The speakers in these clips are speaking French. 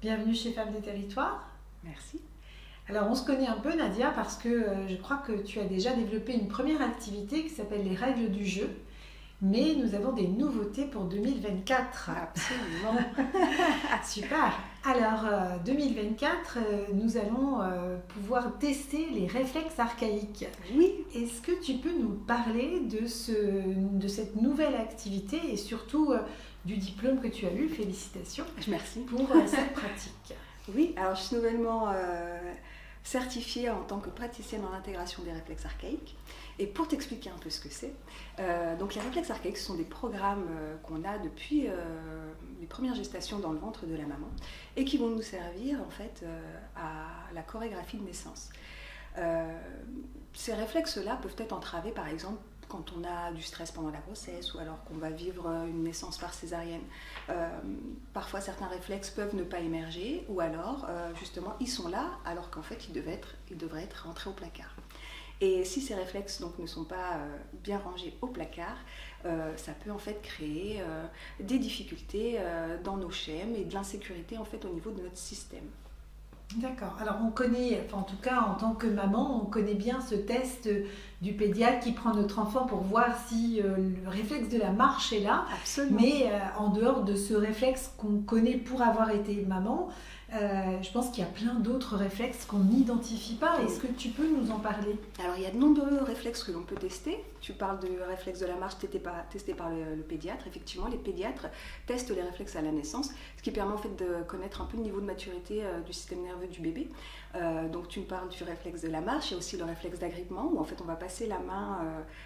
Bienvenue chez Femmes des Territoires. Merci. Alors on se connaît un peu Nadia parce que je crois que tu as déjà développé une première activité qui s'appelle les règles du jeu. Mais nous avons des nouveautés pour 2024. Absolument. Super. Alors 2024, nous allons pouvoir tester les réflexes archaïques. Oui. Est-ce que tu peux nous parler de cette nouvelle activité et surtout du diplôme que tu as eu? Félicitations. Merci. Pour cette pratique. Oui, alors je suis nouvellement certifiée en tant que praticienne en intégration des réflexes archaïques. Et pour t'expliquer un peu ce que c'est, donc les réflexes archaïques, ce sont des programmes qu'on a depuis les premières gestations dans le ventre de la maman et qui vont nous servir en fait à la chorégraphie de naissance. Ces réflexes-là peuvent être entravés par exemple quand on a du stress pendant la grossesse ou alors qu'on va vivre une naissance par césarienne. Parfois certains réflexes peuvent ne pas émerger ou alors justement ils sont là alors qu'en fait ils devraient être rentrés au placard. Et si ces réflexes donc, ne sont pas bien rangés au placard, ça peut en fait créer des difficultés dans nos schèmes et de l'insécurité en fait au niveau de notre système. D'accord. Alors on connaît, enfin en tout cas en tant que maman, on connaît bien ce test du pédiatre qui prend notre enfant pour voir si le réflexe de la marche est là. Absolument. Mais en dehors de ce réflexe qu'on connaît pour avoir été maman, je pense qu'il y a plein d'autres réflexes qu'on n'identifie pas. Est-ce que tu peux nous en parler? Alors il y a de nombreux réflexes que l'on peut tester. Tu parles de réflexe de la marche testé par le pédiatre. Effectivement, les pédiatres testent les réflexes à la naissance, ce qui permet en fait de connaître un peu le niveau de maturité du système nerveux du bébé. Donc tu me parles du réflexe de la marche. Il y a aussi le réflexe d'agrippement où en fait on va passer la main,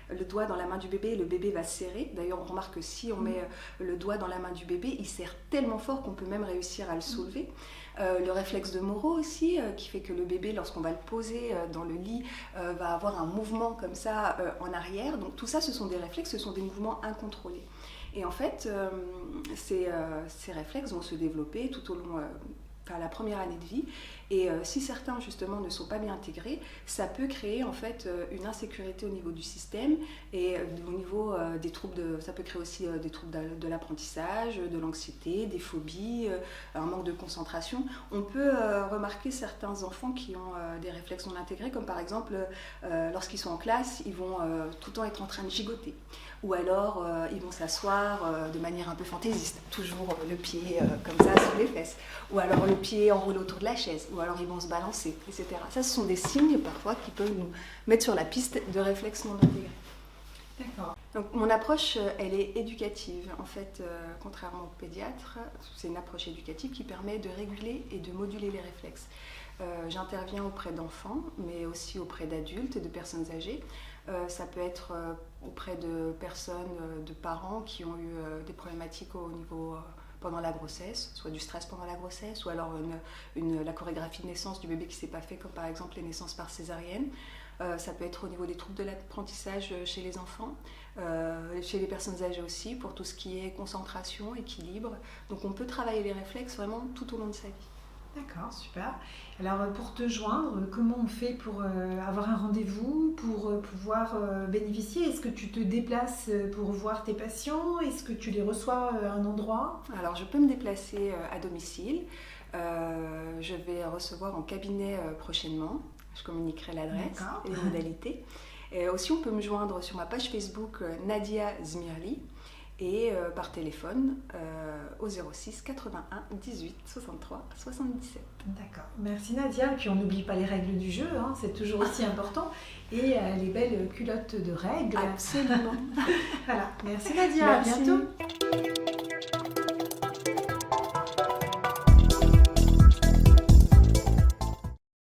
le doigt dans la main du bébé et le bébé va serrer. D'ailleurs on remarque que si on met le doigt dans la main du bébé, il serre tellement fort qu'on peut même réussir à le soulever. Le réflexe de Moro aussi, qui fait que le bébé, lorsqu'on va le poser dans le lit, va avoir un mouvement comme ça en arrière. Donc tout ça, ce sont des réflexes, ce sont des mouvements incontrôlés. Et en fait, ces réflexes vont se développer tout au long de la première année de vie. Et si certains justement ne sont pas bien intégrés, ça peut créer en fait une insécurité au niveau du système et au niveau des troubles ça peut créer aussi des troubles de l'apprentissage, de l'anxiété, des phobies, un manque de concentration. On peut remarquer certains enfants qui ont des réflexes non intégrés, comme par exemple lorsqu'ils sont en classe, ils vont tout le temps être en train de gigoter. Ou alors ils vont s'asseoir de manière un peu fantaisiste, toujours le pied comme ça sous les fesses, ou alors le pied enroulé autour de la chaise, ou alors ils vont se balancer, etc. Ça, ce sont des signes parfois qui peuvent nous mettre sur la piste de réflexes non intégrés. D'accord. Donc mon approche, elle est éducative. En fait, contrairement au pédiatre, c'est une approche éducative qui permet de réguler et de moduler les réflexes. J'interviens auprès d'enfants, mais aussi auprès d'adultes et de personnes âgées. Ça peut être auprès de personnes, de parents qui ont eu des problématiques au niveau pendant la grossesse, soit du stress pendant la grossesse, ou alors la chorégraphie de naissance du bébé qui ne s'est pas fait, comme par exemple les naissances par césarienne. Ça peut être au niveau des troubles de l'apprentissage chez les enfants, chez les personnes âgées aussi, pour tout ce qui est concentration, équilibre. Donc on peut travailler les réflexes vraiment tout au long de sa vie. D'accord, super. Alors pour te joindre, comment on fait pour avoir un rendez-vous, pour pouvoir bénéficier? Est-ce que tu te déplaces pour voir tes patients? Est-ce que tu les reçois à un endroit? Alors je peux me déplacer à domicile. Je vais recevoir en cabinet prochainement. Je communiquerai l'adresse et les modalités. Et aussi on peut me joindre sur ma page Facebook Nadia Zmirli. Et par téléphone au 06 81 18 63 77. D'accord, merci Nadia. Et puis on n'oublie pas les règles du jeu, hein, c'est toujours aussi important. Et les belles culottes de règles. Absolument. Voilà, merci Nadia, Merci. à bientôt.